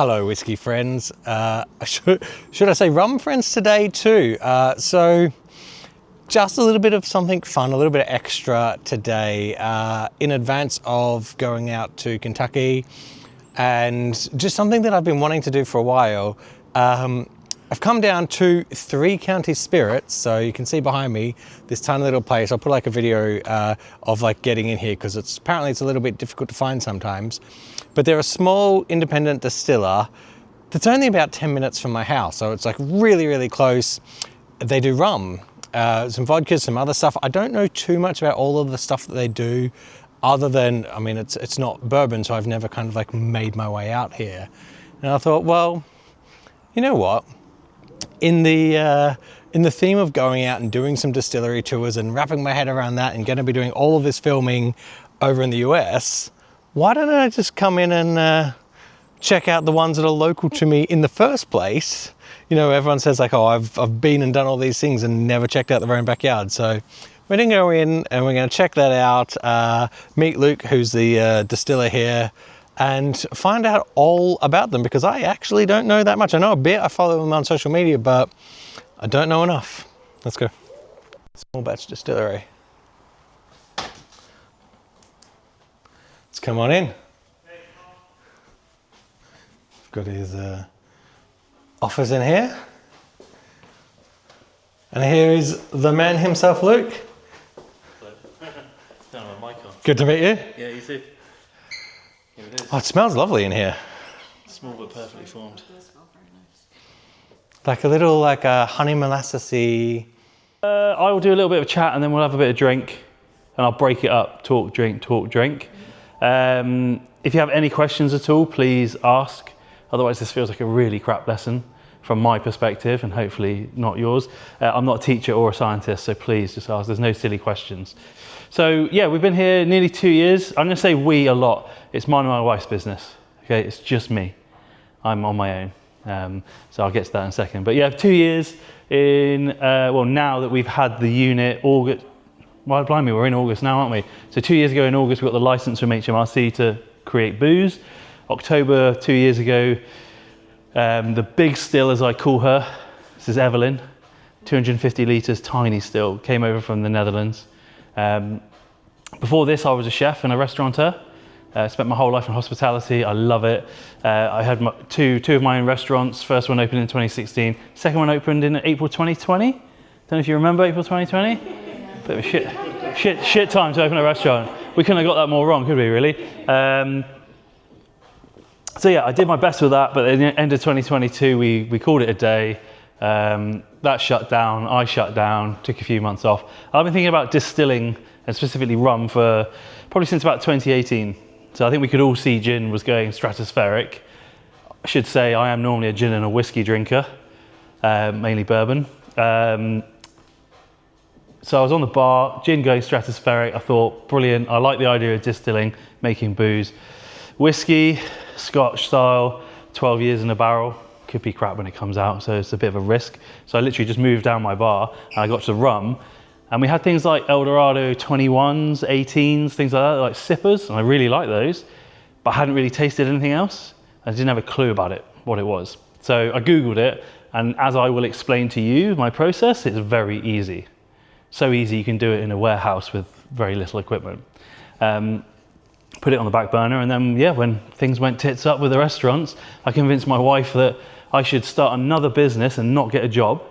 Hello, whiskey friends. Should I say rum friends today too? So just a little bit of something fun, a little bit of extra today in advance of going out to Kentucky, and just something that I've been wanting to do for a while. I've come down to 3 County Spirits, so you can see behind me this tiny little place. I'll put like a video of like getting in here because it's a little bit difficult to find sometimes. But they're a small independent distiller that's only about 10 minutes from my house, so it's like really, really close. They do rum, some vodkas, some other stuff. I don't know too much about all of the stuff that they do, other than, I mean, it's not bourbon, so I've never kind of like made my way out here. And I thought, well, you know what? In the theme of going out and doing some distillery tours and wrapping my head around that and going to be doing all of this filming over in the US, why don't I just come in and check out the ones that are local to me in the first place? You know, everyone says like, oh, I've been and done all these things and never checked out their own backyard. So we're going to go in and we're going to check that out, meet Luke, who's the distiller here, and find out all about them, because I actually don't know that much. I know a bit, I follow them on social media, but I don't know enough. Let's go. Small batch distillery. Let's come on in. Got his office in here. And here is the man himself, Luke. Hello. Mic on. Good to meet you. Yeah, you too. Here it is. Oh, it smells lovely in here. Small but perfectly formed. It does smell very nice. Like a little like a honey molassesy. I will do a little bit of chat and then we'll have a bit of drink, and I'll break it up. Talk, drink, talk, drink. If you have any questions at all, please ask. Otherwise, this feels like a really crap lesson from my perspective, and hopefully not yours. I'm not a teacher or a scientist, so please just ask. There's no silly questions. So yeah, we've been here nearly 2 years. I'm going to say we a lot. It's mine and my wife's business. Okay, it's just me. I'm on my own. So I'll get to that in a second. But yeah, 2 years in. Well, now that we've had the unit, August. Why blimey, we're in August now, aren't we? So 2 years ago in August, we got the license from HMRC to create booze. October 2 years ago, the big still, as I call her, this is Evelyn, 250 litres, tiny still, came over from the Netherlands. Before this, I was a chef and a restaurateur. Spent my whole life in hospitality. I love it. I had two of my own restaurants. First one opened in 2016. Second one opened in April 2020. Don't know if you remember April 2020. Bit of a shit time to open a restaurant. We couldn't have got that more wrong, could we, really? So yeah, I did my best with that, but at the end of 2022, we called it a day. That shut down, I shut down, took a few months off. I've been thinking about distilling, and specifically rum, for probably since about 2018. So I think we could all see gin was going stratospheric. I should say I am normally a gin and a whiskey drinker, mainly bourbon. So I was on the bar, gin going stratospheric. I thought, brilliant. I like the idea of distilling, making booze. Whiskey, Scotch style, 12 years in a barrel. Could be crap when it comes out, so it's a bit of a risk. So I literally just moved down my bar and I got to the rum. And we had things like Eldorado 21s, 18s, things like that, like sippers. And I really like those, but I hadn't really tasted anything else. I didn't have a clue about it, what it was. So I Googled it. And as I will explain to you, my process, it's very easy. So easy you can do it in a warehouse with very little equipment. Put it on the back burner, and then yeah, when things went tits up with the restaurants, I convinced my wife that I should start another business and not get a job.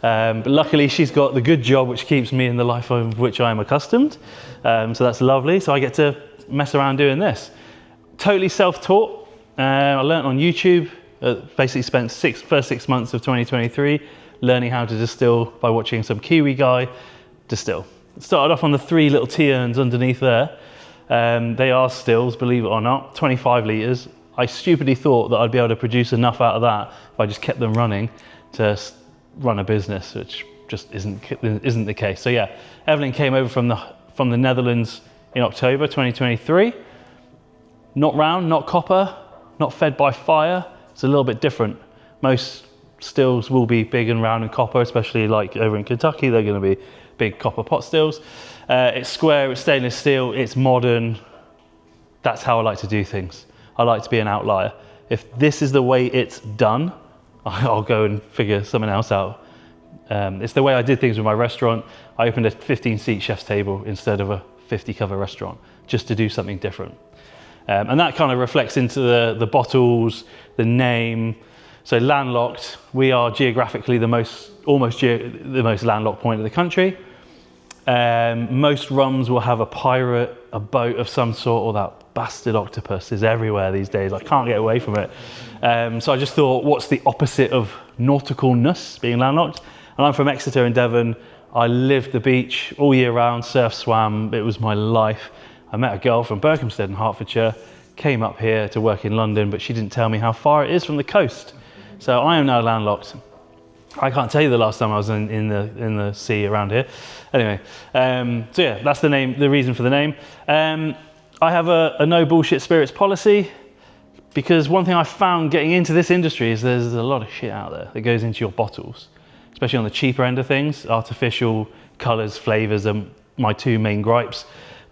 But luckily she's got the good job which keeps me in the life of which I am accustomed. So that's lovely. So I get to mess around doing this. Totally self-taught. I learned on YouTube. Basically spent first 6 months of 2023 learning how to distill by watching some Kiwi guy distill. Started off on the 3 little tea urns underneath there. They are stills, believe it or not, 25 litres. I stupidly thought that I'd be able to produce enough out of that if I just kept them running to run a business, which just isn't the case. So yeah, Evelyn came over from the Netherlands in October 2023. Not round, not copper, not fed by fire. It's a little bit different. Most stills will be big and round and copper, especially like over in Kentucky, they're going to be big copper pot stills. It's square, it's stainless steel, it's modern. That's how I like to do things. I like to be an outlier. If this is the way it's done, I'll go and figure something else out. It's the way I did things with my restaurant. I opened a 15-seat chef's table instead of a 50-cover restaurant, just to do something different. And that kind of reflects into the bottles, the name. So Landlocked, we are geographically the most landlocked point of the country. Most rums will have a pirate, a boat of some sort, or that bastard octopus is everywhere these days. I can't get away from it. So I just thought, what's the opposite of nauticalness, being landlocked? And I'm from Exeter in Devon. I lived the beach all year round, surf, swam. It was my life. I met a girl from Berkhamsted in Hertfordshire, came up here to work in London, but she didn't tell me how far it is from the coast. So I am now landlocked. I can't tell you the last time I was in the sea around here. Anyway, so yeah, that's the name, the reason for the name. I have a no bullshit spirits policy, because one thing I found getting into this industry is there's a lot of shit out there that goes into your bottles, especially on the cheaper end of things. Artificial colours, flavours are my two main gripes.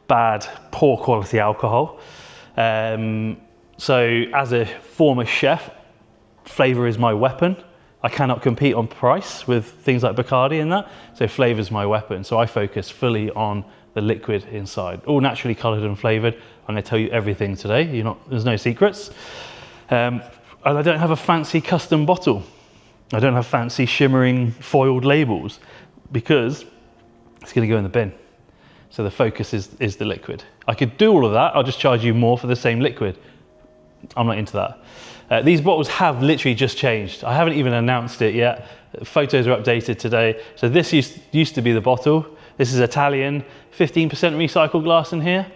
Bad, poor quality alcohol. So as a former chef, flavour is my weapon. I cannot compete on price with things like Bacardi and that, so flavour's my weapon. So I focus fully on the liquid inside, all naturally coloured and flavoured. I'm going to tell you everything today. There's no secrets. And I don't have a fancy custom bottle. I don't have fancy shimmering foiled labels, because it's going to go in the bin. So the focus is the liquid. I could do all of that. I'll just charge you more for the same liquid. I'm not into that. These bottles have literally just changed. I haven't even announced it yet. Photos are updated today. So this used to be the bottle. This is Italian, 15% recycled glass in here.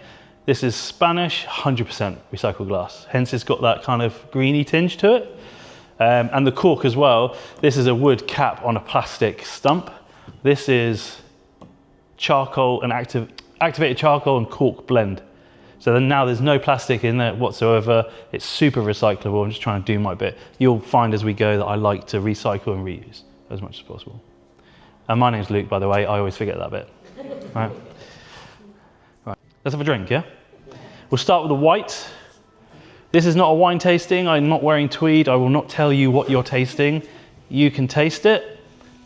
This is Spanish, 100% recycled glass. Hence it's got that kind of greeny tinge to it. And the cork as well. This is a wood cap on a plastic stump. This is charcoal and activated charcoal and cork blend. So then now there's no plastic in there whatsoever. It's super recyclable. I'm just trying to do my bit. You'll find as we go that I like to recycle and reuse as much as possible. And my name's Luke, by the way. I always forget that bit. Right. Let's have a drink, yeah? We'll start with the white. This is not a wine tasting. I'm not wearing tweed. I will not tell you what you're tasting. You can taste it,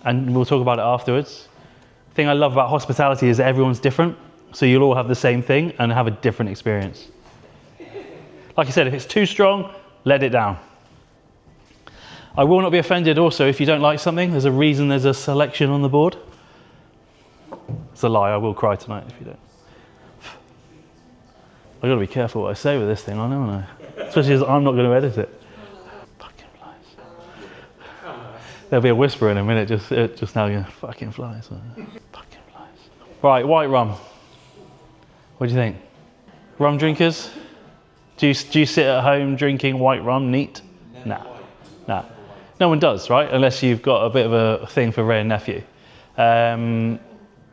and we'll talk about it afterwards. The thing I love about hospitality is that everyone's different. So you'll all have the same thing and have a different experience. Like I said, if it's too strong, let it down. I will not be offended also if you don't like something. There's a reason there's a selection on the board. It's a lie, I will cry tonight if you don't. I've got to be careful what I say with this thing, I know, and especially as I'm not going to edit it. Fucking flies. There'll be a whisper in a minute, just now, yeah, fucking flies. Fucking flies. Right, white rum. What do you think? Rum drinkers? Do you sit at home drinking white rum neat? Nah. No one does, right? Unless you've got a bit of a thing for Ray and Nephew.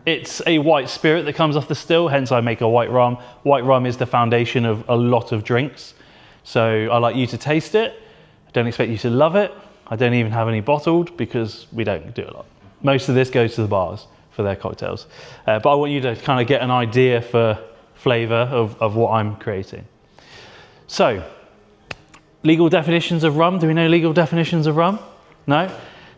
It's a white spirit that comes off the still, hence I make a white rum. White rum is the foundation of a lot of drinks. So I like you to taste it. I don't expect you to love it. I don't even have any bottled because we don't do a lot. Most of this goes to the bars for their cocktails. But I want you to kind of get an idea for flavour of what I'm creating. So, legal definitions of rum. Do we know legal definitions of rum? No?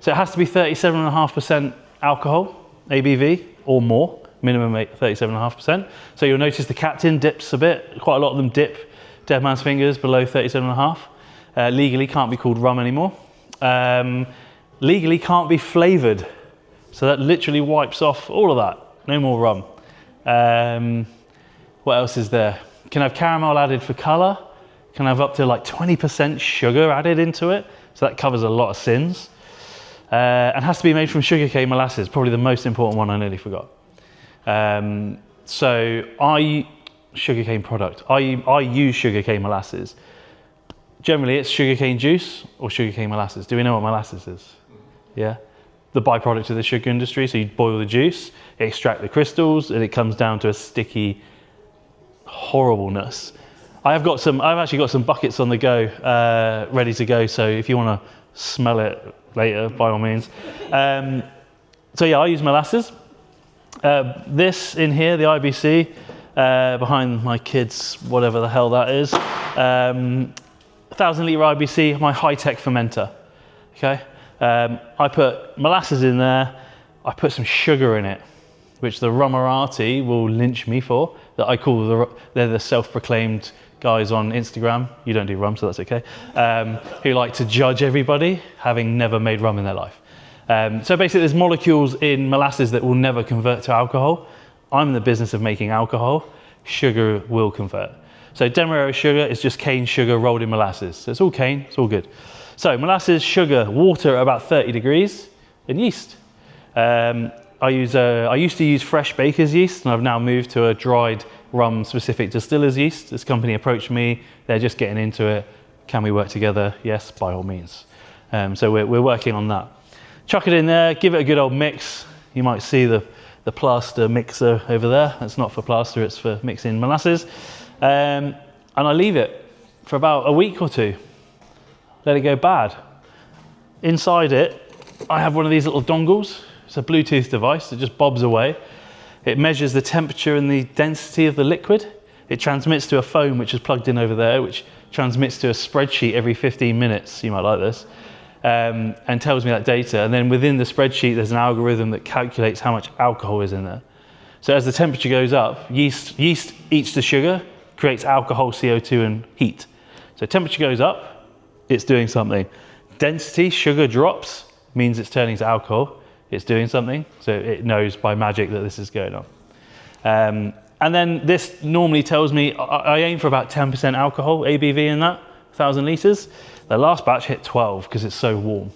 So it has to be 37.5% alcohol, ABV, or more, minimum 37.5%. So you'll notice the captain dips a bit. Quite a lot of them dip dead man's fingers below 37.5. Legally can't be called rum anymore. Legally can't be flavoured. So that literally wipes off all of that. No more rum. What else is there? Can have caramel added for colour. Can have up to like 20% sugar added into it. So that covers a lot of sins. And has to be made from sugarcane molasses, probably the most important one I nearly forgot. Sugarcane product. I use sugarcane molasses. Generally it's sugarcane juice or sugarcane molasses. Do we know what molasses is? Yeah? The byproduct of the sugar industry. So you boil the juice, extract the crystals, and it comes down to a sticky horribleness. I've actually got some buckets on the go, ready to go. So if you want to smell it later, by all means. So yeah, I use molasses. This in here, the IBC, behind my kids, whatever the hell that is, 1,000 litre IBC, my high-tech fermenter, okay? I put molasses in there, I put some sugar in it, which the Rumerati will lynch me for, that I call they're the self-proclaimed guys on Instagram, you don't do rum, so that's okay, who like to judge everybody, having never made rum in their life. So basically there's molecules in molasses that will never convert to alcohol. I'm in the business of making alcohol, sugar will convert. So Demerara sugar is just cane sugar rolled in molasses. So it's all cane, it's all good. So molasses, sugar, water at about 30 degrees, and yeast. I used to use fresh baker's yeast, and I've now moved to a dried rum-specific distiller's yeast. This company approached me, they're just getting into it. Can we work together? Yes, by all means. So we're working on that. Chuck it in there, give it a good old mix. You might see the plaster mixer over there. That's not for plaster, it's for mixing molasses. And I leave it for about a week or two. Let it go bad. Inside it, I have one of these little dongles. It's a Bluetooth device that just bobs away. It measures the temperature and the density of the liquid. It transmits to a phone which is plugged in over there, which transmits to a spreadsheet every 15 minutes. You might like this. And tells me that data. And then within the spreadsheet, there's an algorithm that calculates how much alcohol is in there. So as the temperature goes up, yeast eats the sugar, creates alcohol, CO2, and heat. So temperature goes up, it's doing something. Density, sugar drops, means it's turning to alcohol. It's doing something, so it knows by magic that this is going on. And then this normally tells me, I aim for about 10% alcohol, ABV in that, 1,000 litres. The last batch hit 12 because it's so warm.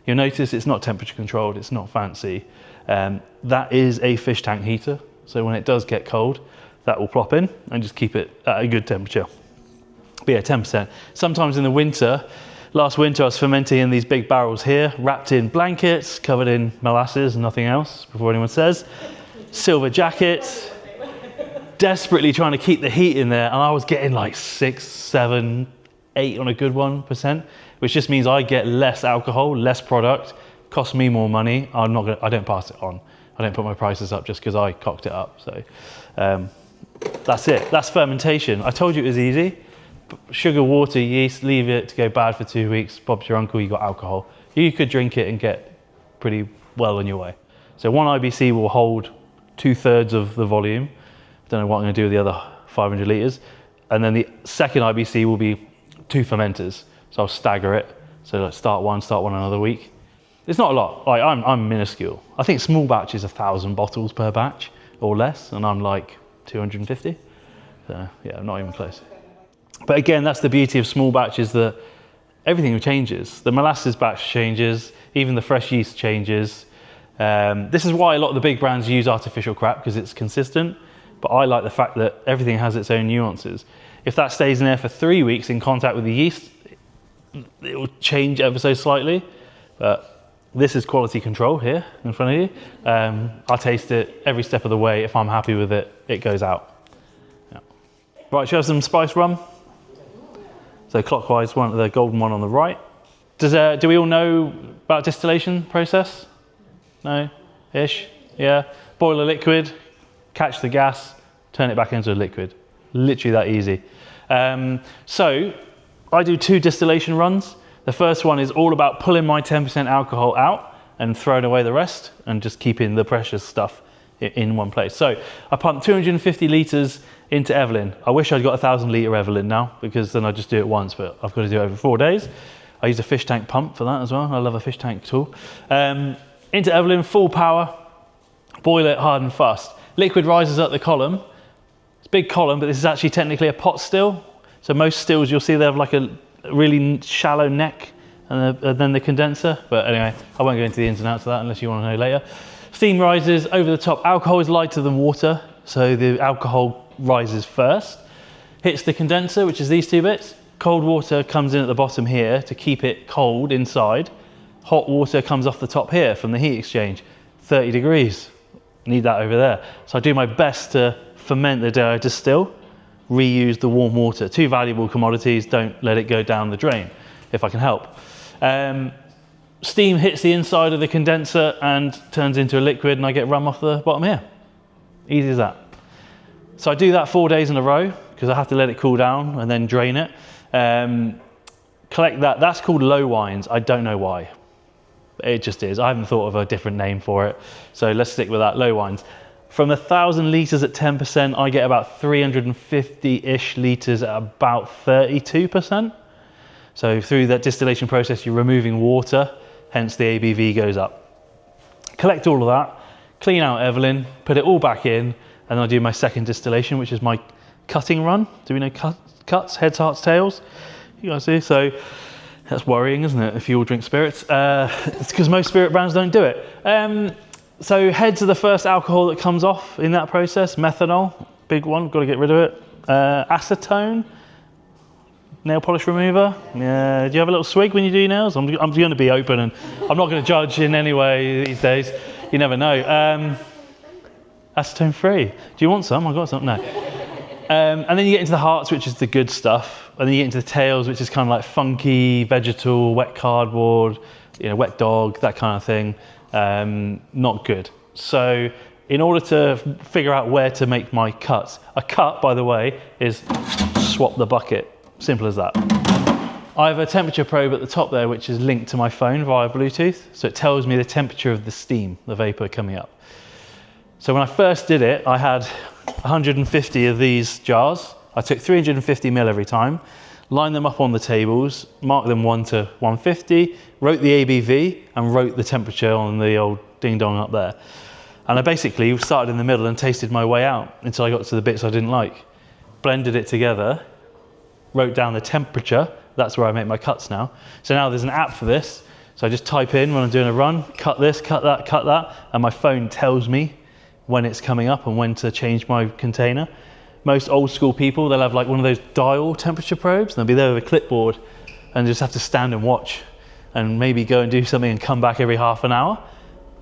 You'll notice it's not temperature controlled, it's not fancy. That is a fish tank heater, so when it does get cold, that will plop in and just keep it at a good temperature. But yeah, 10%. Sometimes in the winter, last winter I was fermenting in these big barrels here, wrapped in blankets, covered in molasses and nothing else, before anyone says. Silver jackets, desperately trying to keep the heat in there, and I was getting like 6, 7, 8 on a good 1%, which just means I get less alcohol, less product, costs me more money. I don't pass it on. I don't put my prices up just because I cocked it up. So that's it. That's fermentation. I told you it was easy. Sugar, water, yeast, leave it to go bad for 2 weeks. Bob's your uncle, you got alcohol. You could drink it and get pretty well on your way. So one IBC will hold 2/3 of the volume. Don't know what I'm going to do with the other 500 litres. And then the second IBC will be 2 fermenters. So I'll stagger it. So like start one another week. It's not a lot. Like I'm minuscule. I think small batch is 1,000 bottles per batch or less, and I'm like 250. So yeah, I'm not even close. But again, that's the beauty of small batches, that everything changes. The molasses batch changes, even the fresh yeast changes. This is why a lot of the big brands use artificial crap, because it's consistent. But I like the fact that everything has its own nuances. If that stays in there for 3 weeks in contact with the yeast, it will change ever so slightly. But this is quality control here in front of you. I taste it every step of the way. If I'm happy with it, it goes out. Yeah. Right, should I have some spice rum? So clockwise, the golden one on the right. Do we all know about distillation process? No? Ish? Yeah? Boil a liquid, catch the gas, turn it back into a liquid. Literally that easy. So I do 2 distillation runs. The first one is all about pulling my 10% alcohol out and throwing away the rest and just keeping the precious stuff in one place. So I pump 250 litres into Evelyn. I wish I'd got 1,000 litre Evelyn now, because then I'd just do it once, but I've got to do it over 4 days. I use a fish tank pump for that as well. I love a fish tank tool. Into Evelyn, full power, boil it hard and fast. Liquid rises up the column. It's a big column, but this is actually technically a pot still. So most stills you'll see they have like a really shallow neck and then the condenser. But anyway, I won't go into the ins and outs of that unless you want to know later. Steam rises over the top. Alcohol is lighter than water, so the alcohol rises first. Hits the condenser, which is these 2 bits. Cold water comes in at the bottom here to keep it cold inside. Hot water comes off the top here from the heat exchange. 30 degrees. Need that over there. So I do my best to ferment the day I distill, reuse the warm water. 2 valuable commodities, don't let it go down the drain if I can help. Steam hits the inside of the condenser and turns into a liquid, and I get rum off the bottom here. Easy as that. So I do that 4 days in a row because I have to let it cool down and then drain it. collect that. That's called low wines. I don't know why. It just is. I haven't thought of a different name for it. So let's stick with that, low wines. From 1,000 litres at 10%, I get about 350-ish litres at about 32%. So through that distillation process, you're removing water, hence the ABV goes up. Collect all of that, clean out Evelyn, put it all back in, and I do my second distillation, which is my cutting run. Do we know cuts, heads, hearts, tails? You guys do? So that's worrying, isn't it, if you all drink spirits? It's because most spirit brands don't do it. So heads are the first alcohol that comes off in that process. Methanol, big one, got to get rid of it. Acetone, nail polish remover. Yeah, do you have a little swig when you do your nails? I'm going to be open and I'm not going to judge in any way these days. You never know. Acetone free. Do you want some? I got some. No. And then you get into the hearts, which is the good stuff. And then you get into the tails, which is kind of like funky, vegetal, wet cardboard, wet dog, that kind of thing. Not good. So in order to figure out where to make my cuts, a cut, by the way, is swap the bucket. Simple as that. I have a temperature probe at the top there, which is linked to my phone via Bluetooth. So it tells me the temperature of the steam, the vapor coming up. So when I first did it, I had 150 of these jars. I took 350 ml every time, lined them up on the tables, marked them 1 to 150, wrote the ABV and wrote the temperature on the old ding dong up there. And I basically started in the middle and tasted my way out until I got to the bits I didn't like. Blended it together, wrote down the temperature. That's where I make my cuts now. So now there's an app for this. So I just type in when I'm doing a run, cut this, cut that, and my phone tells me when it's coming up and when to change my container. Most old school people, they'll have like one of those dial temperature probes, and they'll be there with a clipboard and just have to stand and watch and maybe go and do something and come back every half an hour.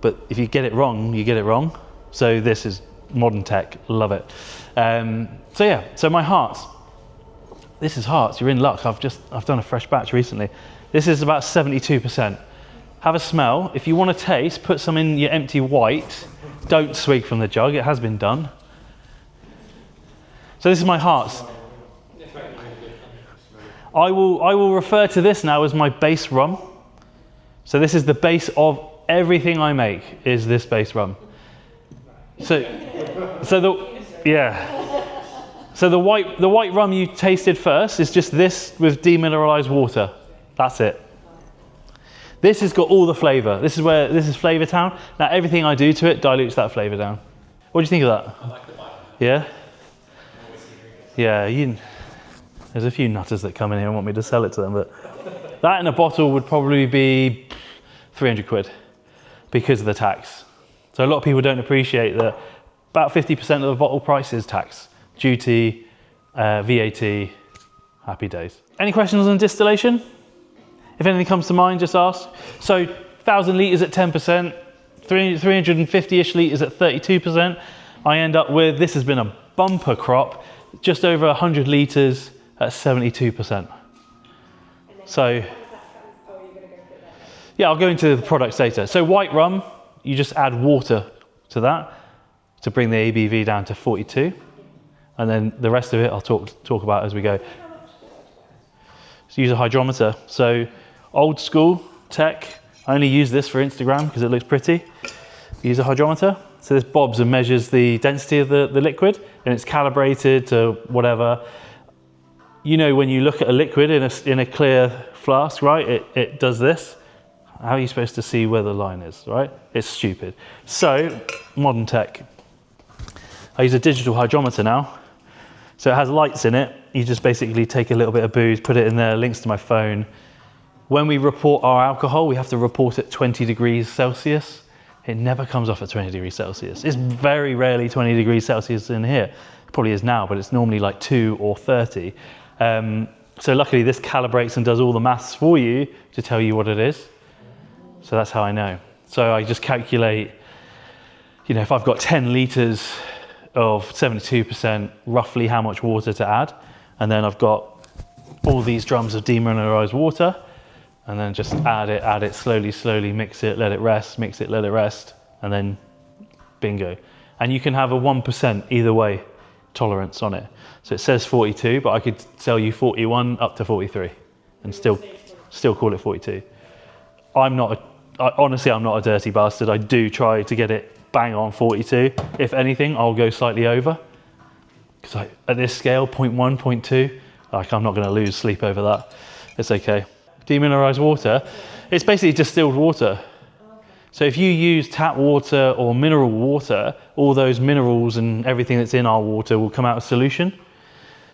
But if you get it wrong, you get it wrong. So this is modern tech, love it. So my hearts. This is hearts, you're in luck. I've done a fresh batch recently. This is about 72%. Have a smell. If you want to taste, put some in your empty white. Don't swig from the jug, it has been done. So this is my hearts. I will refer to this now as my base rum. So this is the base of everything I make, is this base rum. So the white rum you tasted first is just this with demineralized water. That's it. This has got all the flavor. This is Flavor Town. Now everything I do to it dilutes that flavor down. What do you think of that? I like the white. Yeah? Yeah, there's a few nutters that come in here and want me to sell it to them, but that in a bottle would probably be 300 quid because of the tax. So a lot of people don't appreciate that about 50% of the bottle price is tax. Duty, VAT, happy days. Any questions on distillation? If anything comes to mind, just ask. So 1,000 litres at 10%, 350-ish litres at 32%. I end up with, this has been a bumper crop, just over 100 litres at 72%. So, yeah, I'll go into the products later. So white rum, you just add water to that to bring the ABV down to 42. And then the rest of it I'll talk about as we go. So use a hydrometer. So old school tech, I only use this for Instagram because it looks pretty. Use a hydrometer. So this bobs and measures the density of the liquid, and it's calibrated to whatever. You know, when you look at a liquid in a clear flask, right, it does this. How are you supposed to see where the line is, right? It's stupid. So, modern tech. I use a digital hydrometer now. So it has lights in it. You just basically take a little bit of booze, put it in there, links to my phone. When we report our alcohol, we have to report at 20 degrees Celsius. It never comes off at 20 degrees Celsius. It's very rarely 20 degrees Celsius in here. It probably is now, but it's normally like 2 or 30. So luckily this calibrates and does all the maths for you to tell you what it is. So that's how I know. So I just calculate, if I've got 10 litres of 72%, roughly how much water to add. And then I've got all these drums of demineralized water. And then just add it, slowly, mix it, let it rest, mix it, let it rest, and then bingo. And you can have a 1% either way tolerance on it. So it says 42, but I could sell you 41 up to 43. and still call it 42. Honestly, I'm not a dirty bastard. I do try to get it bang on 42. If anything, I'll go slightly over. Because at this scale, 0.1, 0.2, like I'm not going to lose sleep over that. It's okay. Demineralized water, it's basically distilled water. So if you use tap water or mineral water, all those minerals and everything that's in our water will come out of solution.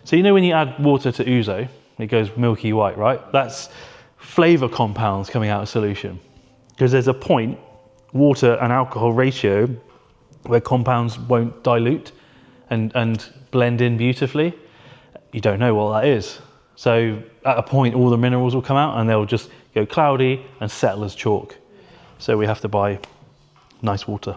So you know when you add water to ouzo, it goes milky white, right? That's flavor compounds coming out of solution. Because there's a point, water and alcohol ratio, where compounds won't dilute and blend in beautifully. You don't know what that is. So at a point, all the minerals will come out and they'll just go cloudy and settle as chalk. So we have to buy nice water.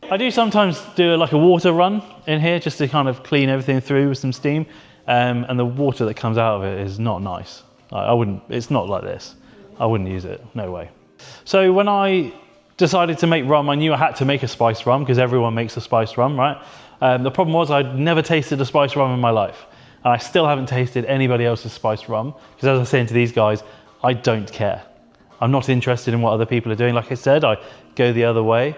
I do sometimes do like a water run in here just to kind of clean everything through with some steam. And the water that comes out of it is not nice. It's not like this. I wouldn't use it, no way. So when I decided to make rum, I knew I had to make a spiced rum because everyone makes a spiced rum, right? The problem was I'd never tasted a spiced rum in my life. And I still haven't tasted anybody else's spiced rum because as I was saying to these guys, I don't care. I'm not interested in what other people are doing. Like I said, I go the other way.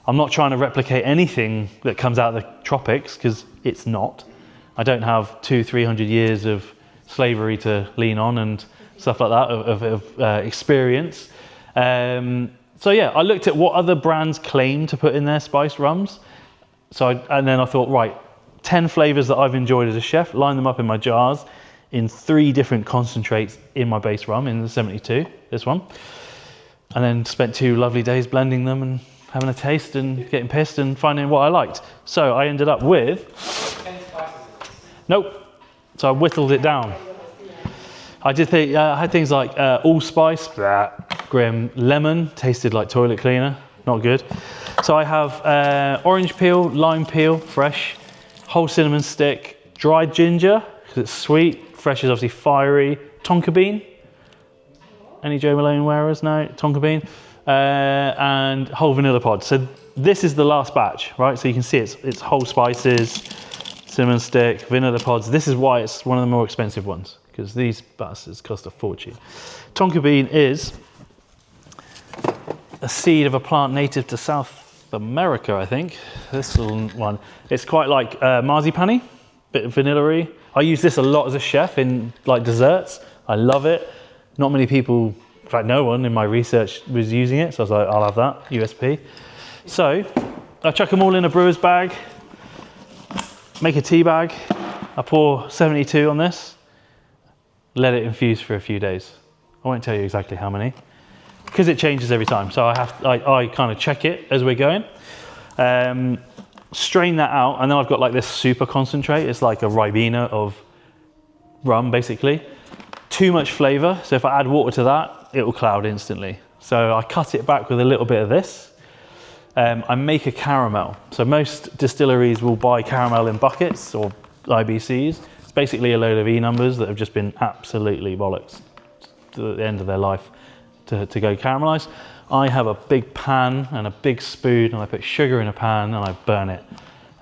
I'm not trying to replicate anything that comes out of the tropics because it's not. I don't have 200-300 years of slavery to lean on and stuff like that of experience. So yeah, I looked at what other brands claim to put in their spiced rums. And then I thought, right, 10 flavors that I've enjoyed as a chef, line them up in my jars in 3 different concentrates in my base rum in the 72, this one. And then spent 2 lovely days blending them and having a taste and getting pissed and finding what I liked. So I ended up with... 10 spices. Nope. So I whittled it down. I had things like allspice, grim, lemon, tasted like toilet cleaner, not good. So I have orange peel, lime peel, fresh, whole cinnamon stick, dried ginger, because it's sweet, fresh is obviously fiery, tonka bean. Any Joe Malone wearers? No, tonka bean. And whole vanilla pod. So this is the last batch, right? So you can see it's whole spices, cinnamon stick, vanilla pods. This is why it's one of the more expensive ones, because these bastards cost a fortune. Tonka bean is a seed of a plant native to South America, I think. This one, it's quite like marzipan-y, bit of vanilla-y. I use this a lot as a chef in like desserts. I love it. Not many people, in fact no one in my research was using it, so I was like, I'll have that, USP. So I chuck them all in a brewer's bag, make a tea bag. I pour 72 on this, let it infuse for a few days. I won't tell you exactly how many, because it changes every time. So I kind of check it as we're going. Strain that out, and then I've got like this super concentrate. It's like a Ribena of rum, basically. Too much flavor, so if I add water to that, it will cloud instantly. So I cut it back with a little bit of this. I make a caramel. So most distilleries will buy caramel in buckets or IBCs. It's basically a load of E numbers that have just been absolutely bollocks to the end of their life to go caramelize. I have a big pan and a big spoon, and I put sugar in a pan and I burn it.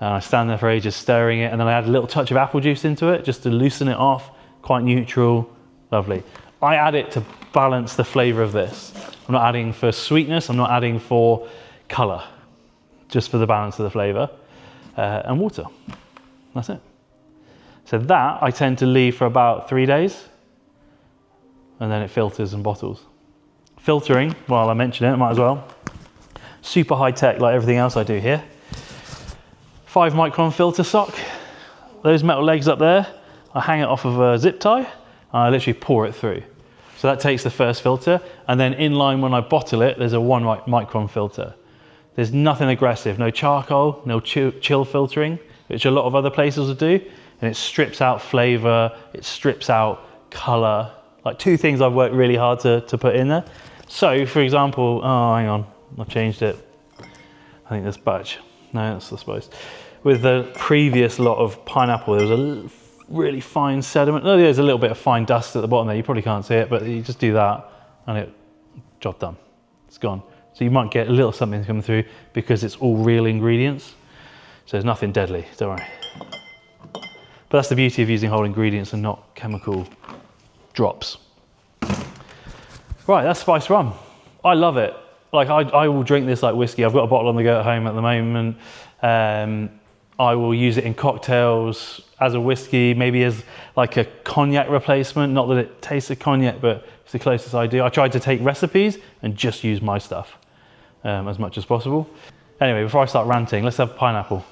And I stand there for ages stirring it, and then I add a little touch of apple juice into it just to loosen it off, quite neutral, lovely. I add it to balance the flavor of this. I'm not adding for sweetness, I'm not adding for color, just for the balance of the flavor, and water. That's it. So that I tend to leave for about 3 days, and then it filters and bottles. Filtering, while I mention it, I might as well. Super high tech, like everything else I do here. 5 micron filter sock. Those metal legs up there, I hang it off of a zip tie, and I literally pour it through. So that takes the first filter, and then in line when I bottle it, there's a 1 micron filter. There's nothing aggressive, no charcoal, no chill filtering, which a lot of other places will do, and it strips out flavor, it strips out color. Like 2 things I've worked really hard to put in there. So, for example, oh, hang on, I've changed it. I think this batch, no, that's the spice. With the previous lot of pineapple, there was a really fine sediment. No, there's a little bit of fine dust at the bottom there. You probably can't see it, but you just do that and it, job done, it's gone. So you might get a little something coming through because it's all real ingredients. So there's nothing deadly, don't worry. But that's the beauty of using whole ingredients and not chemical drops. Right, that's spiced rum. I love it. Like I will drink this like whiskey. I've got a bottle on the go at home at the moment. I will use it in cocktails, as a whiskey, maybe as like a cognac replacement. Not that it tastes of cognac, but it's the closest I do. I tried to take recipes and just use my stuff as much as possible. Anyway, before I start ranting, let's have pineapple.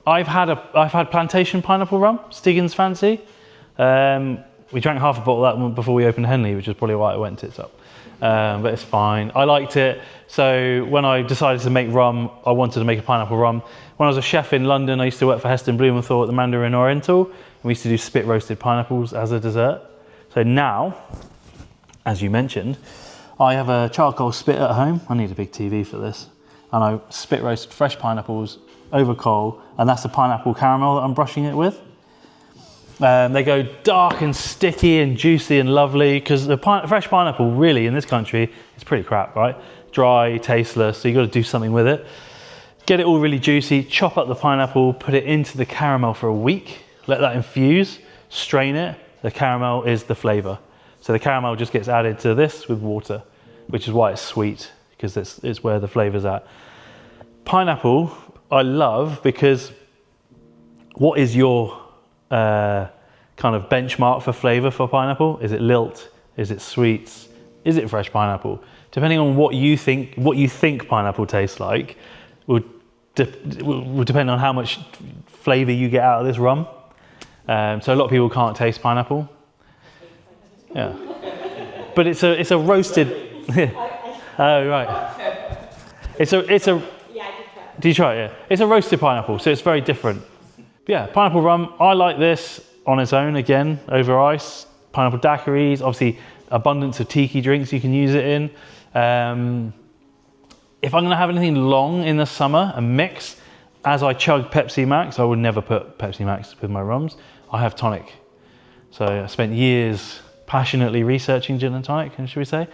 I've had plantation pineapple rum, Stiggins Fancy. We drank half a bottle of that one before we opened Henley, which is probably why it went tits up. But it's fine. I liked it. So when I decided to make rum, I wanted to make a pineapple rum. When I was a chef in London, I used to work for Heston Blumenthal at the Mandarin Oriental. And we used to do spit roasted pineapples as a dessert. So now, as you mentioned, I have a charcoal spit at home. I need a big TV for this. And I spit roast fresh pineapples over coal. And that's the pineapple caramel that I'm brushing it with. They go dark and sticky and juicy and lovely, because the fresh pineapple really in this country is pretty crap, right? Dry, tasteless, so you've got to do something with it. Get it all really juicy, chop up the pineapple, put it into the caramel for a week, let that infuse, strain it. The caramel is the flavour. So the caramel just gets added to this with water, which is why it's sweet, because it's where the flavour's at. Pineapple, I love, because what is your kind of benchmark for flavour for pineapple? Is it lilt? Is it sweets? Is it fresh pineapple? Depending on what you think pineapple tastes like, will depend on how much flavour you get out of this rum. So a lot of people can't taste pineapple. Yeah, but it's a roasted. Oh right. It's a. Did you try it? Yeah. It's a roasted pineapple, so it's very different. Yeah, pineapple rum, I like this on its own, again, over ice. Pineapple daiquiris, obviously abundance of tiki drinks you can use it in. If I'm gonna have anything long in the summer, a mix, as I chug Pepsi Max, I would never put Pepsi Max with my rums. I have tonic. So I spent years passionately researching gin and tonic, should we say,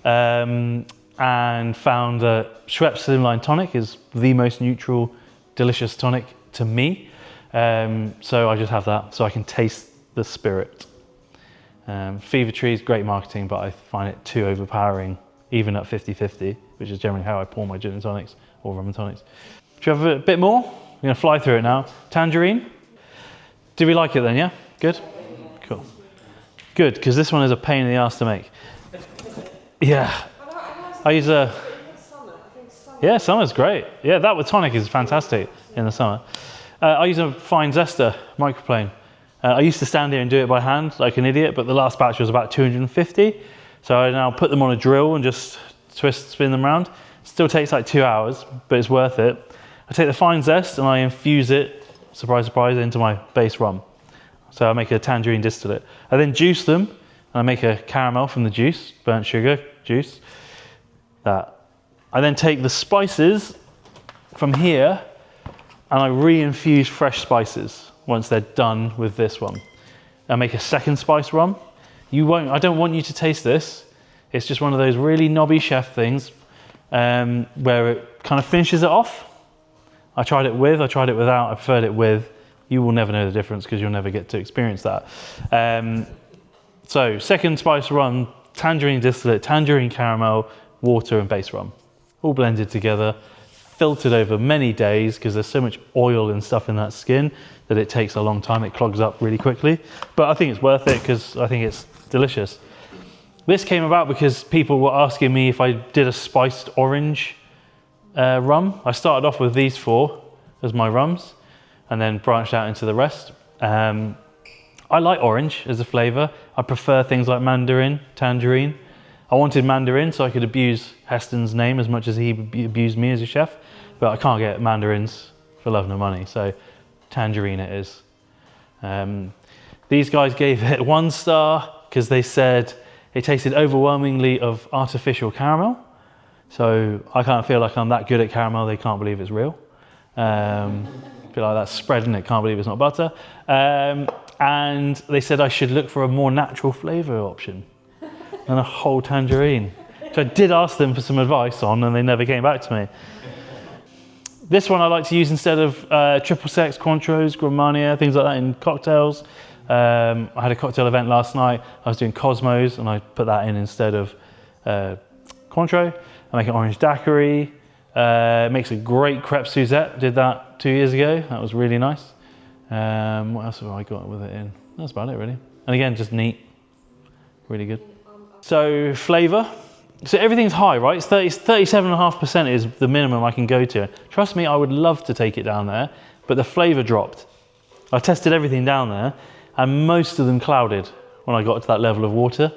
and found that Schweppes Slimline Tonic is the most neutral, delicious tonic to me. So I just have that so I can taste the spirit. Fever Tree is great marketing, but I find it too overpowering, even at 50-50, which is generally how I pour my gin and tonics or rum and tonics. Do you have a bit more? We're going to fly through it now. Tangerine. Do we like it then, yeah? Good? Cool. Good, because this one is a pain in the ass to make. Yeah. I use a... Yeah, summer's great. Yeah, that with tonic is fantastic in the summer. I use a fine zester microplane. I used to stand here and do it by hand like an idiot, but the last batch was about 250. So I now put them on a drill and just spin them around. Still takes like 2 hours, but it's worth it. I take the fine zest and I infuse it, surprise, surprise, into my base rum. So I make a tangerine distillate. I then juice them and I make a caramel from the juice, burnt sugar juice. That. I then take the spices from here and I re-infuse fresh spices once they're done with this one. I make a second spice rum. I don't want you to taste this. It's just one of those really knobby chef things where it kind of finishes it off. I tried it without, I preferred it with. You will never know the difference because you'll never get to experience that. So second spice rum, tangerine distillate, tangerine caramel, water and base rum. All blended together, filtered over many days because there's so much oil and stuff in that skin that it takes a long time. It clogs up really quickly. But I think it's worth it because I think it's delicious. This came about because people were asking me if I did a spiced orange rum. I started off with these 4 as my rums and then branched out into the rest. I like orange as a flavour. I prefer things like mandarin, tangerine. I wanted mandarin so I could abuse Heston's name as much as he abused me as a chef, but I can't get mandarins for love nor money, so tangerine it is. These guys gave it 1 star because they said it tasted overwhelmingly of artificial caramel. So I kind of feel like I'm that good at caramel, they can't believe it's real. Feel like that spread, isn't it? Can't believe it's not butter. And they said I should look for a more natural flavour option than a whole tangerine. So I did ask them for some advice on, and they never came back to me. This one I like to use instead of triple sec, Cointreau, Grand Marnier, things like that in cocktails. I had a cocktail event last night. I was doing Cosmos and I put that in instead of Cointreau. I make an orange daiquiri. It makes a great crepe Suzette. Did that 2 years ago. That was really nice. What else have I got with it in? That's about it really. And again, just neat, really good. So flavor. So everything's high, right? It's 37.5% is the minimum I can go to. Trust me, I would love to take it down there, but the flavor dropped. I tested everything down there and most of them clouded when I got to that level of water.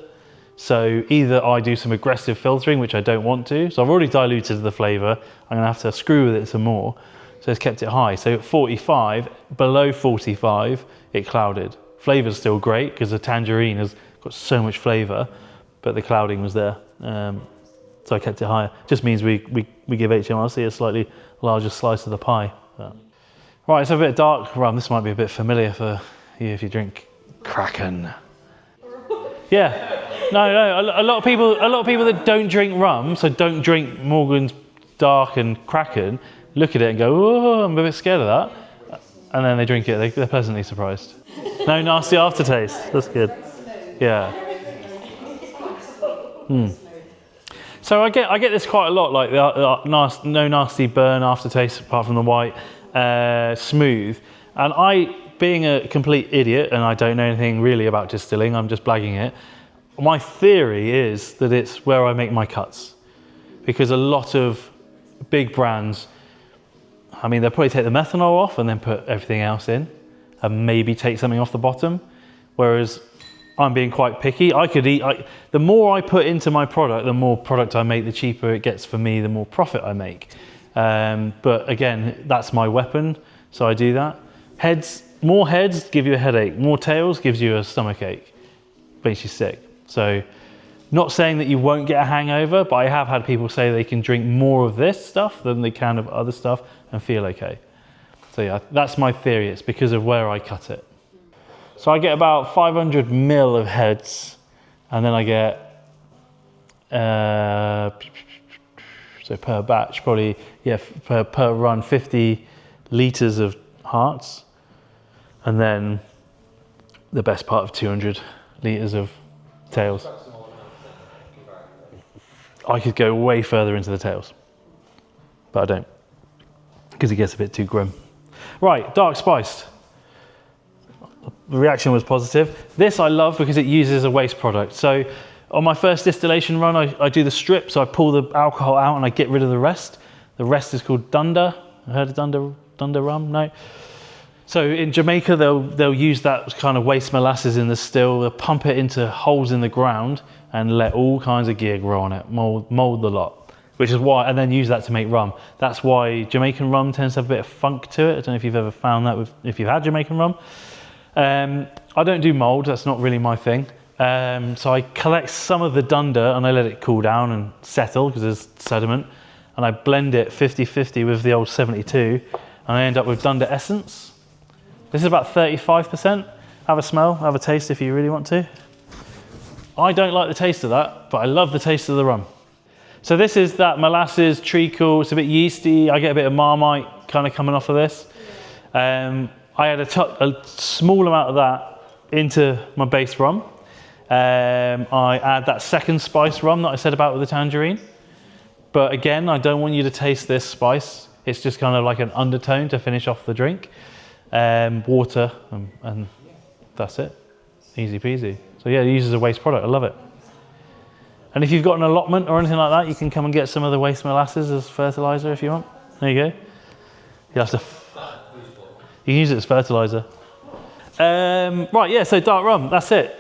So either I do some aggressive filtering, which I don't want to. So I've already diluted the flavor. I'm gonna have to screw with it some more. So it's kept it high. So at 45, below 45, it clouded. Flavor's still great because the tangerine has got so much flavor, but the clouding was there. So I kept it higher. Just means we give HMRC a slightly larger slice of the pie. But. Right, so a bit of dark rum. This might be a bit familiar for you if you drink Kraken. Yeah, no. A lot of people that don't drink rum, so don't drink Morgan's Dark and Kraken, look at it and go, "Oh, I'm a bit scared of that," and then they drink it. They're pleasantly surprised. No nasty aftertaste. That's good. Yeah. So I get this quite a lot, like no nasty burn aftertaste apart from the white, smooth. And I, being a complete idiot, and I don't know anything really about distilling, I'm just blagging it. My theory is that it's where I make my cuts, because a lot of big brands, I mean, they'll probably take the methanol off and then put everything else in, and maybe take something off the bottom, whereas I'm being quite picky. I could eat, the more I put into my product, the more product I make, the cheaper it gets for me, the more profit I make. But again, that's my weapon, so I do that. More heads give you a headache, more tails gives you a stomachache, makes you sick. So not saying that you won't get a hangover, but I have had people say they can drink more of this stuff than they can of other stuff and feel okay. So yeah, that's my theory. It's because of where I cut it. So I get about 500 mil of heads, and then I get, so per batch, probably, yeah, per run, 50 litres of hearts, and then the best part of 200 litres of tails. I could go way further into the tails, but I don't, because it gets a bit too grim. Right, dark spiced. The reaction was positive. This I love because it uses a waste product. So on my first distillation run, I do the strip, so I pull the alcohol out and I get rid of the rest. The rest is called dunder. Heard of dunder rum? No. So in Jamaica, they'll use that kind of waste molasses in the still. They'll pump it into holes in the ground and let all kinds of gear grow on it, mold the lot, which is why, and then use that to make rum. That's why Jamaican rum tends to have a bit of funk to it. I don't know if you've ever found that if you've had Jamaican rum. I don't do mold, that's not really my thing. So I collect some of the dunder and I let it cool down and settle because there's sediment. And I blend it 50-50 with the old 72 and I end up with dunder essence. This is about 35%. Have a smell, have a taste if you really want to. I don't like the taste of that, but I love the taste of the rum. So this is that molasses, treacle, it's a bit yeasty. I get a bit of Marmite kind of coming off of this. I had a small amount of that into my base rum. I add that second spice rum that I said about with the tangerine. But again, I don't want you to taste this spice. It's just kind of like an undertone to finish off the drink. Water, and that's it. Easy peasy. So yeah, it uses a waste product. I love it. And if you've got an allotment or anything like that, you can come and get some of the waste molasses as fertilizer if you want. There you go. You have to. You can use it as fertilizer. Right, yeah, so dark rum, that's it.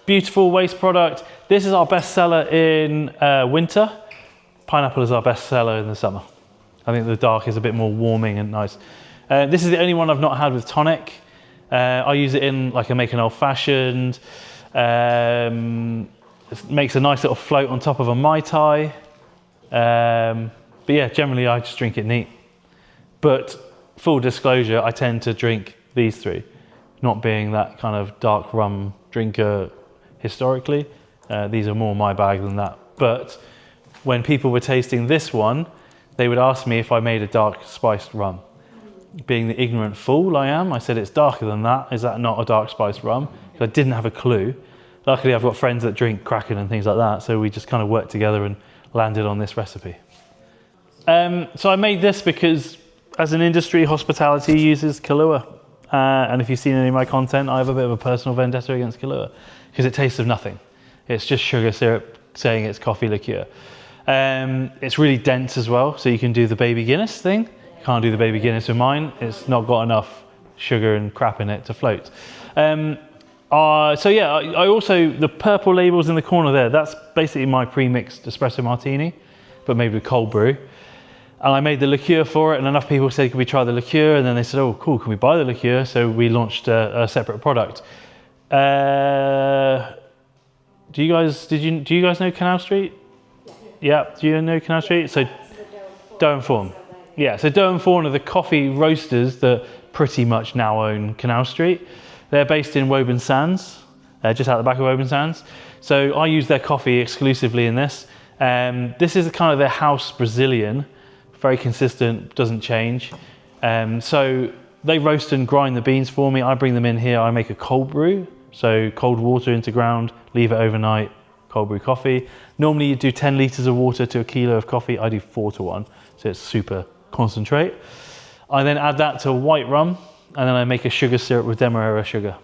Beautiful waste product. This is our best seller in winter. Pineapple is our best seller in the summer. I think the dark is a bit more warming and nice. This is the only one I've not had with tonic. I use it in, like, I make an old fashioned. It makes a nice little float on top of a Mai Tai. But yeah, generally I just drink it neat. But full disclosure, I tend to drink these three, not being that kind of dark rum drinker historically. These are more my bag than that. But when people were tasting this one, they would ask me if I made a dark spiced rum. being the ignorant fool I am, I said it's darker than that. Is that not a dark spiced rum? Because I didn't have a clue. Luckily, I've got friends that drink Kraken and things like that, so we just kind of worked together and landed on this recipe. So I made this because, as an industry, hospitality uses Kahlua. And if you've seen any of my content, I have a bit of a personal vendetta against Kahlua because it tastes of nothing. It's just sugar syrup saying it's coffee liqueur. It's really dense as well, so you can do the baby Guinness thing. You can't do the baby Guinness with mine. It's not got enough sugar and crap in it to float. So yeah, I also, the purple labels in the corner there, that's basically my pre-mixed espresso martini, but made with cold brew. And I made the liqueur for it, and enough people said, can we try the liqueur? And then they said, oh, cool, can we buy the liqueur? So we launched a separate product. Do you guys know Canal Street? Yeah, do you know Canal Street? So Doe and Fawn. Yeah, so Doe and Fawn are the coffee roasters that pretty much now own Canal Street. They're based in Woburn Sands, just out the back of Woburn Sands. So I use their coffee exclusively in this. This is kind of their house Brazilian, very consistent, doesn't change. So they roast and grind the beans for me. I bring them in here, I make a cold brew. So cold water into ground, leave it overnight, cold brew coffee. Normally you do 10 litres of water to a kilo of coffee. I do 4 to 1, so it's super concentrate. I then add that to white rum, and then I make a sugar syrup with Demerara sugar.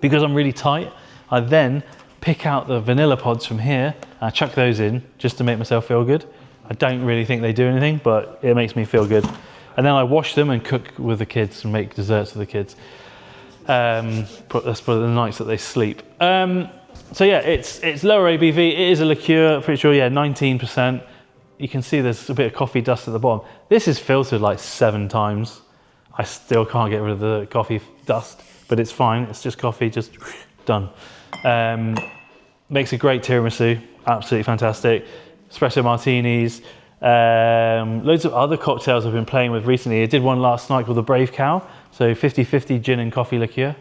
Because I'm really tight, I then pick out the vanilla pods from here, and I chuck those in just to make myself feel good. I don't really think they do anything, but it makes me feel good. And then I wash them and cook with the kids and make desserts for the kids. That's for the nights that they sleep. So yeah, it's lower ABV. It is a liqueur, pretty sure, yeah, 19%. You can see there's a bit of coffee dust at the bottom. This is filtered like 7 times. I still can't get rid of the coffee dust, but it's fine. It's just coffee, just done. Makes a great tiramisu, absolutely fantastic. Espresso martinis, loads of other cocktails I've been playing with recently. I did one last night called the Brave Cow. So 50-50 gin and coffee liqueur.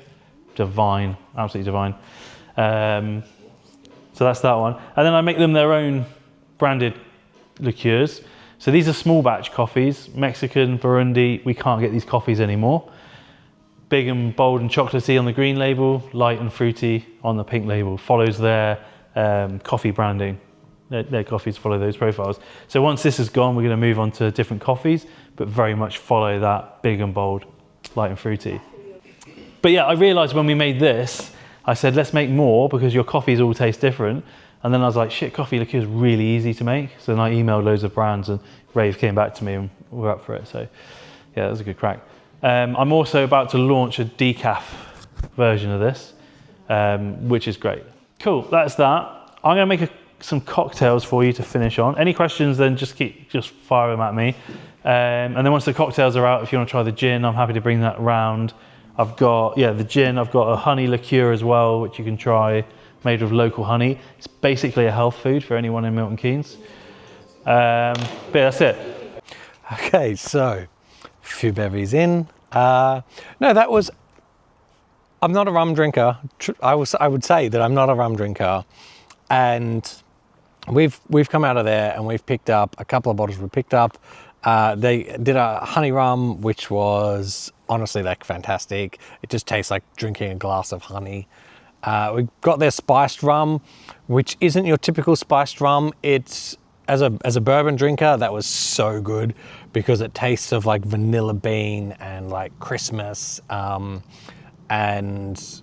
Divine, absolutely divine. So that's that one. And then I make them their own branded liqueurs. So these are small batch coffees, Mexican, Burundi. We can't get these coffees anymore. Big and bold and chocolatey on the green label, light and fruity on the pink label. Follows their coffee branding. Their coffees follow those profiles. So once this is gone, we're going to move on to different coffees, but very much follow that big and bold, light and fruity. But yeah, I realized when we made this, I said, let's make more because your coffees all taste different. And then I was like, shit, coffee liqueur is really easy to make. So then I emailed loads of brands and Rave came back to me and we're up for it. So yeah, that was a good crack. I'm also about to launch a decaf version of this, which is great. Cool, that's that. I'm gonna make some cocktails for you to finish on. Any questions, then just fire them at me. And then once the cocktails are out, if you want to try the gin, I'm happy to bring that around. I've got, the gin, I've got a honey liqueur as well, which you can try, made with local honey. It's basically a health food for anyone in Milton Keynes. But yeah, that's it. Okay, so a few bevies in. No, that was, I'm not a rum drinker. I would say that I'm not a rum drinker. And we've come out of there and we've picked up a couple of bottles we picked up. They did a honey rum, which was honestly like fantastic. It just tastes like drinking a glass of honey. We got their spiced rum, which isn't your typical spiced rum. It's, as a bourbon drinker, that was so good because it tastes of like vanilla bean and like Christmas, and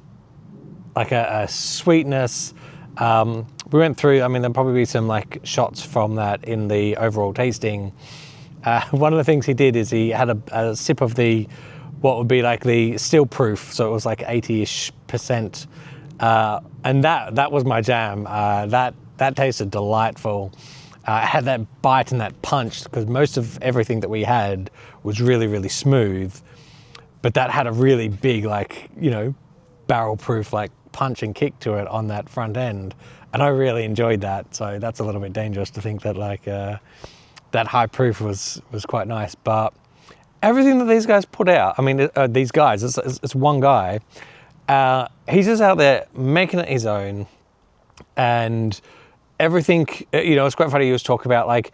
like a sweetness. We went through, I mean, there'll probably be some like shots from that in the overall tasting. One of the things he did is he had a sip of what would be like the still proof. So it was like 80-ish%. And that was my jam. That tasted delightful. I had that bite and that punch because most of everything that we had was really, really smooth, but that had a really big, like, barrel proof, like punch and kick to it on that front end. And I really enjoyed that. So that's a little bit dangerous to think that like, that high proof was quite nice, but everything that these guys put out, I mean, these guys, it's one guy, he's just out there making it his own, and everything, it's quite funny. He was talking about like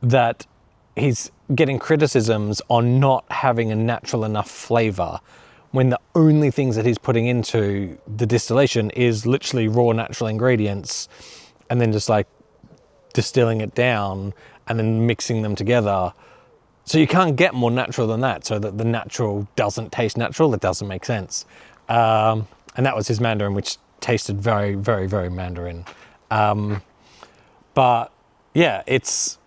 that he's getting criticisms on not having a natural enough flavor when the only things that he's putting into the distillation is literally raw natural ingredients and then just like distilling it down and then mixing them together. So you can't get more natural than that, so that the natural doesn't taste natural. It doesn't make sense. And that was his Mandarin, which tasted very, very, very Mandarin. But yeah, it's,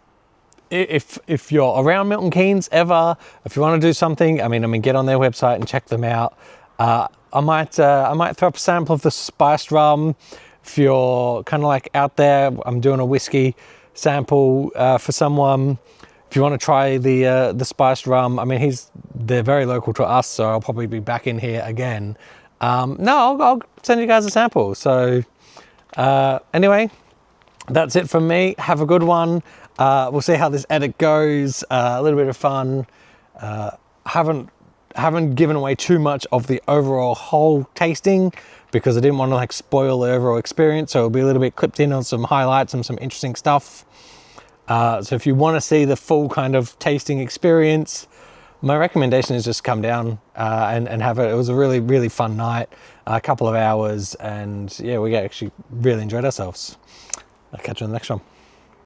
if you're around Milton Keynes ever, if you want to do something, I mean, get on their website and check them out. I might throw up a sample of the spiced rum. If you're kind of like out there, I'm doing a whiskey sample for someone. If you want to try the spiced rum, I mean, they're very local to us, so I'll probably be back in here again. No, I'll send you guys a sample. So anyway, that's it from me. Have a good one. We'll see how this edit goes. A little bit of fun. Haven't given away too much of the overall whole tasting because I didn't want to like spoil the overall experience. So it'll be a little bit clipped in on some highlights and some interesting stuff. So if you want to see the full kind of tasting experience, my recommendation is just come down and have it. It was a really, really fun night, a couple of hours, and yeah, we actually really enjoyed ourselves. I'll catch you on the next one.